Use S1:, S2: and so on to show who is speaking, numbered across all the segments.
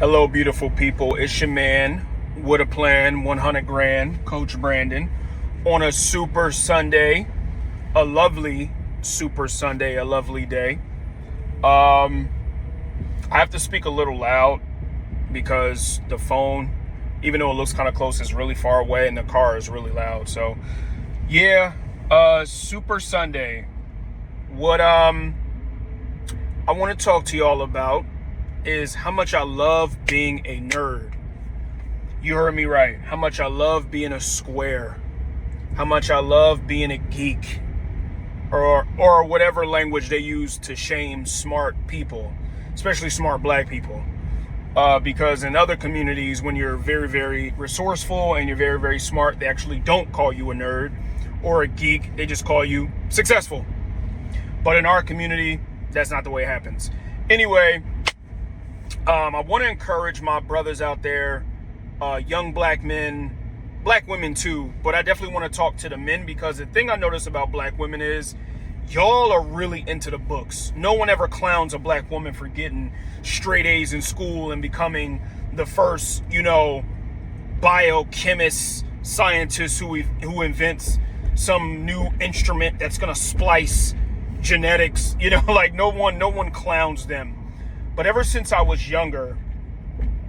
S1: Hello, beautiful people. It's your man with a plan, 100 grand, Coach Brandon, on a super Sunday, a lovely super Sunday, a lovely day. I have to speak a little loud because the phone, even though it looks kind of close, is really far away and the car is really loud. So, yeah, super Sunday. What I want to talk to y'all about is how much I love being a nerd. You heard me right. How much I love being a square. How much I love being a geek. Or whatever language they use to shame smart people, especially smart black people. Because in other communities, when you're very, very resourceful and you're very, very smart, they actually don't call you a nerd or a geek. They just call you successful. But in our community, that's not the way it happens. Anyway, I want to encourage my brothers out there, young black men, black women too, but I definitely want to talk to the men because the thing I notice about black women is y'all are really into the books. No one ever clowns a black woman for getting straight A's in school and becoming the first, biochemist, scientist who invents some new instrument that's going to splice genetics. Like no one clowns them. But ever since I was younger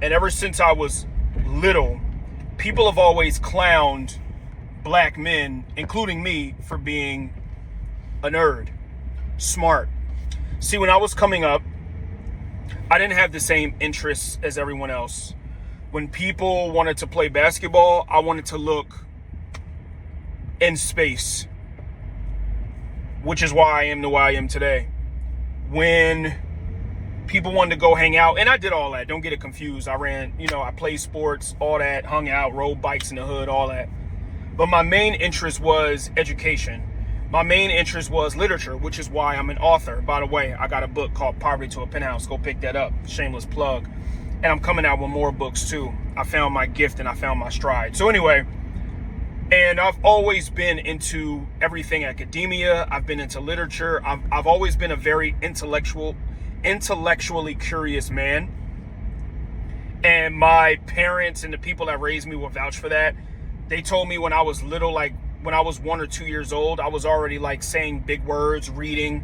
S1: and ever since I was little, people have always clowned black men, including me, for being a nerd, smart. See, when I was coming up, I didn't have the same interests as everyone else. When people wanted to play basketball, I wanted to look in space, which is why I am the way I am today. When people wanted to go hang out, and I did all that. Don't get it confused. I ran, I played sports, all that, hung out, rode bikes in the hood, all that. But my main interest was education. My main interest was literature, which is why I'm an author. By the way, I got a book called Poverty to a Penthouse. Go pick that up. Shameless plug. And I'm coming out with more books too. I found my gift and I found my stride. So anyway, and I've always been into everything academia. I've been into literature. I've always been a very intellectually curious man, and my parents and the people that raised me will vouch for that. They told me when I was little, like when I was 1 or 2 years old, I was already like saying big words, reading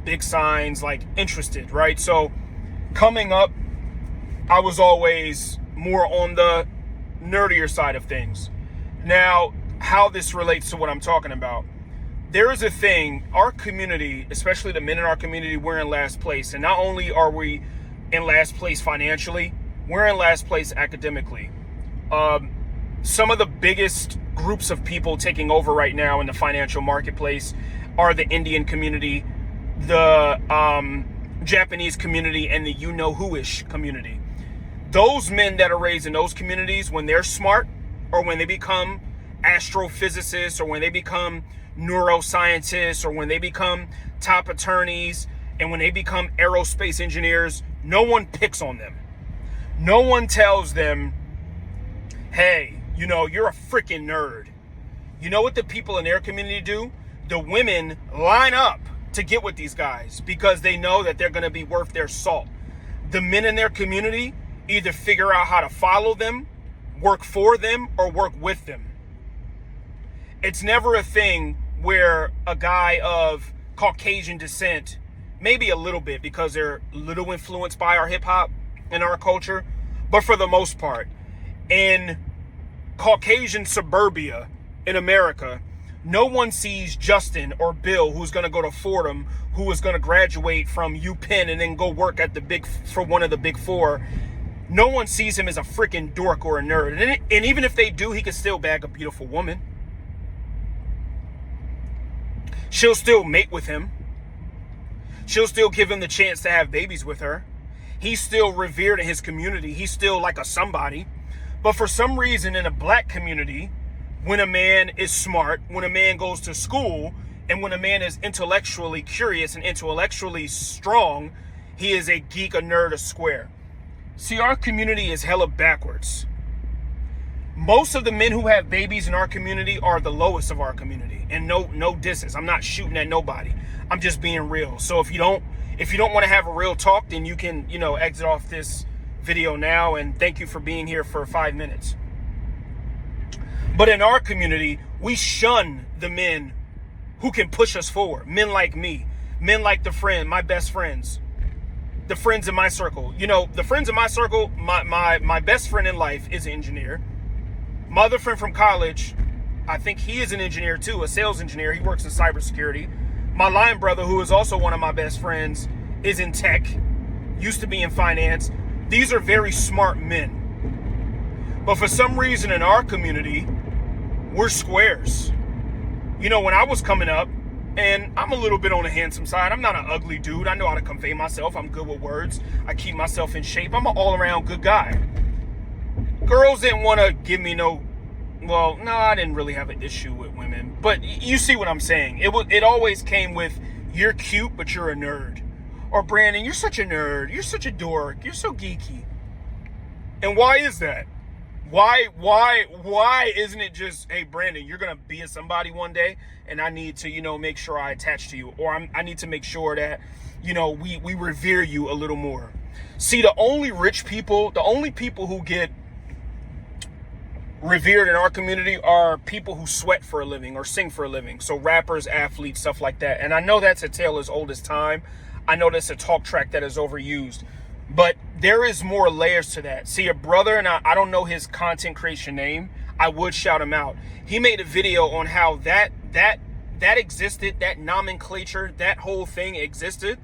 S1: big signs, like interested, right? So coming up, I was always more on the nerdier side of things. Now, how this relates to what I'm talking about, there is a thing, our community, especially the men in our community, we're in last place. And not only are we in last place financially, we're in last place academically. Some of the biggest groups of people taking over right now in the financial marketplace are the Indian community, the Japanese community, and the you-know-who-ish community. Those men that are raised in those communities, when they're smart, or when they become astrophysicists, or when they become neuroscientists, or when they become top attorneys, and when they become aerospace engineers, no one picks on them. No one tells them, hey, you're a freaking nerd. You know what the people in their community do? The women line up to get with these guys because they know that they're going to be worth their salt. The men in their community either figure out how to follow them, work for them, or work with them. It's never a thing where a guy of Caucasian descent, maybe a little bit because they're a little influenced by our hip hop and our culture, but for the most part, in Caucasian suburbia in America, no one sees Justin or Bill, who's going to go to Fordham, who is going to graduate from UPenn and then go work at for one of the big four. No one sees him as a freaking dork or a nerd. And even if they do, he can still bag a beautiful woman. She'll still mate with him. She'll still give him the chance to have babies with her. He's still revered in his community. He's still like a somebody. But for some reason in a black community, when a man is smart, when a man goes to school, and when a man is intellectually curious and intellectually strong, he is a geek, a nerd, a square. See, our community is hella backwards. Most of the men who have babies in our community are the lowest of our community. And no disses. I'm not shooting at nobody. I'm just being real. So if you don't want to have a real talk, then you can, exit off this video now, and thank you for being here for 5 minutes. But in our community, we shun the men who can push us forward. Men like me, men like my best friends, the friends in my circle. You know, the friends in my circle, my best friend in life is an engineer. My other friend from college, I think he is an engineer too, a sales engineer. He works in cybersecurity. My line brother, who is also one of my best friends, is in tech, used to be in finance. These are very smart men. But for some reason in our community, we're squares. You know, when I was coming up, and I'm a little bit on the handsome side. I'm not an ugly dude. I know how to convey myself. I'm good with words. I keep myself in shape. I'm an all-around good guy. Girls didn't want to give me I didn't really have an issue with women. But you see what I'm saying. It always came with, you're cute, but you're a nerd. Or, Brandon, you're such a nerd. You're such a dork. You're so geeky. And why is that? Why isn't it just, hey, Brandon, you're going to be a somebody one day, and I need to, make sure I attach to you, or I need to make sure that, we revere you a little more. See, the only people who get revered in our community are people who sweat for a living or sing for a living. So rappers, athletes, stuff like that. And I know that's a tale as old as time. I know that's a talk track that is overused. But there is more layers to that. See, a brother, and I don't know his content creation name. I would shout him out. He made a video on how that existed, that nomenclature, that whole thing existed,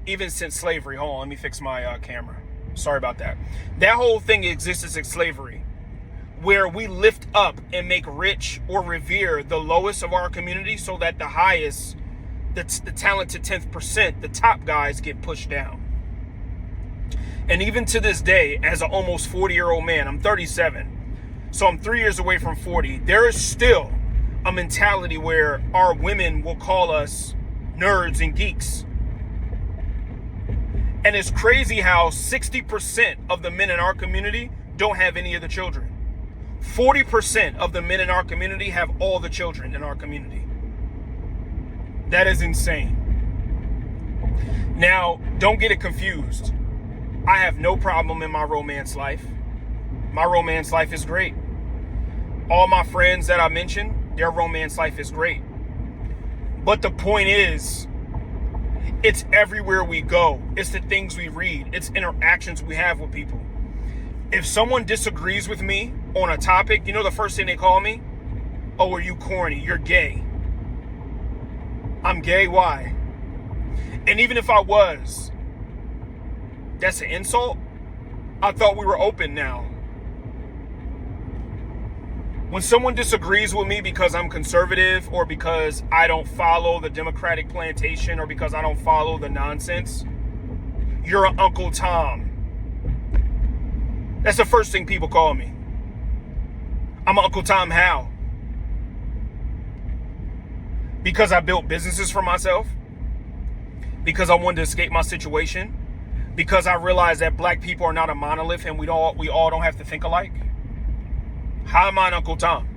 S1: even since slavery. Hold on, let me fix my camera. Sorry about that. That whole thing existed since slavery, where we lift up and make rich or revere the lowest of our community so that the highest, the talented 10%, the top guys get pushed down. And even to this day, as an almost 40-year-old man, I'm 37, so I'm 3 years away from 40, there is still a mentality where our women will call us nerds and geeks. And it's crazy how 60% of the men in our community don't have any of the children. 40% of the men in our community have all the children in our community. That is insane. Now, don't get it confused. I have no problem in my romance life. My romance life is great. All my friends that I mentioned, their romance life is great. But the point is, it's everywhere we go. It's the things we read. It's interactions we have with people. If someone disagrees with me on a topic, the first thing they call me? Oh, are you corny? You're gay. I'm gay? Why? And even if I was, that's an insult? I thought we were open now. When someone disagrees with me because I'm conservative, or because I don't follow the Democratic plantation, or because I don't follow the nonsense, you're an Uncle Tom. That's the first thing people call me. I'm an Uncle Tom how? Because I built businesses for myself? Because I wanted to escape my situation? Because I realized that black people are not a monolith and we all don't have to think alike? How am I an Uncle Tom?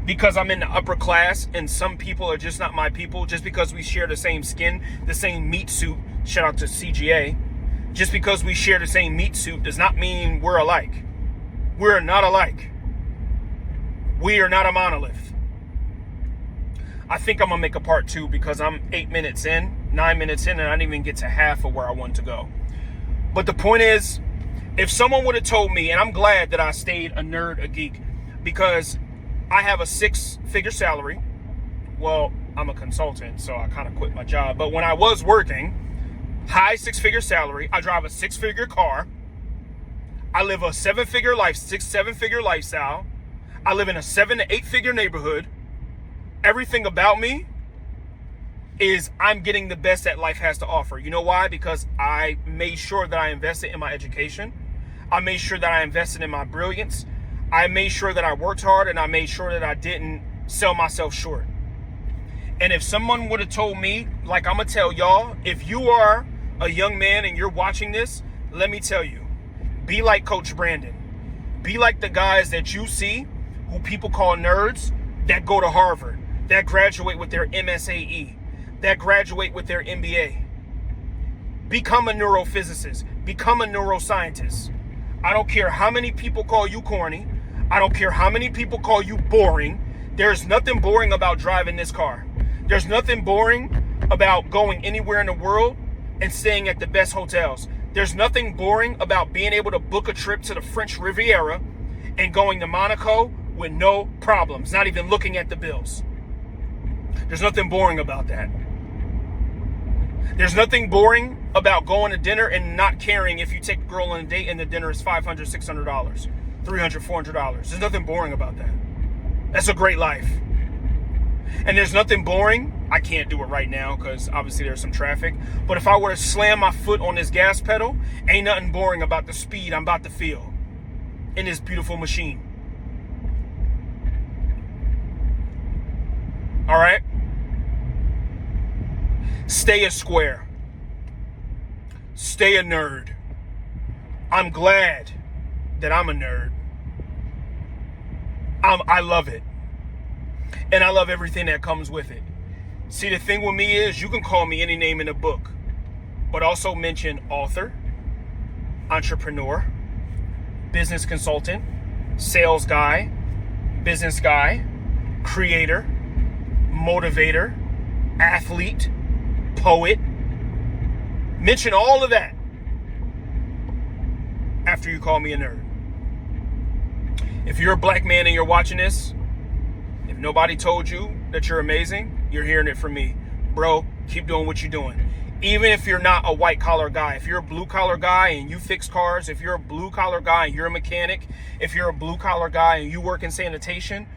S1: Because I'm in the upper class and some people are just not my people, just because we share the same skin, the same meat suit, shout out to CGA, just because we share the same meat suit does not mean we're alike. We're not alike. We are not a monolith. I think I'm going to make a part 2 because I'm 9 minutes in, and I didn't even get to half of where I want to go. But the point is, if someone would have told me, and I'm glad that I stayed a nerd, a geek, because I have a 6-figure salary. Well, I'm a consultant, so I kind of quit my job. But when I was working, high 6-figure salary, I drive a 6-figure car. I live a 7-figure lifestyle. I live in a 7 to 8-figure neighborhood. Everything about me is I'm getting the best that life has to offer. You know why? Because I made sure that I invested in my education. I made sure that I invested in my brilliance. I made sure that I worked hard, and I made sure that I didn't sell myself short. And if someone would have told me, like I'm going to tell y'all, if you are a young man and you're watching this, let me tell you, be like Coach Brandon. Be like the guys that you see who people call nerds that go to Harvard, that graduate with their MSAE, that graduate with their MBA. Become a neurophysicist. Become a neuroscientist. I don't care how many people call you corny. I don't care how many people call you boring. There's nothing boring about driving this car. There's nothing boring about going anywhere in the world and staying at the best hotels. There's nothing boring about being able to book a trip to the French Riviera and going to Monaco with no problems, not even looking at the bills. There's nothing boring about that. There's nothing boring about going to dinner and not caring if you take a girl on a date and the dinner is $500, $600, $300, $400. There's nothing boring about that. That's a great life. And there's nothing boring. I can't do it right now because obviously there's some traffic. But if I were to slam my foot on this gas pedal, ain't nothing boring about the speed I'm about to feel in this beautiful machine. All right? Stay a square. Stay a nerd. I'm glad that I'm a nerd. I love it. And I love everything that comes with it. See, the thing with me is you can call me any name in the book, but also mention author, entrepreneur, business consultant, sales guy, business guy, creator, motivator, athlete, poet. Mention all of that after you call me a nerd. If you're a black man and you're watching this, if nobody told you that you're amazing, you're hearing it from me. Bro, keep doing what you're doing. Even if you're not a white collar guy, if you're a blue collar guy and you fix cars, if you're a blue collar guy and you're a mechanic, if you're a blue collar guy and you work in sanitation,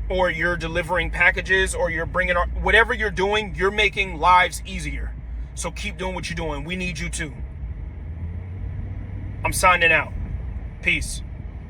S1: or you're delivering packages, or you're bringing, whatever you're doing, you're making lives easier. So keep doing what you're doing. We need you too. I'm signing out. Peace.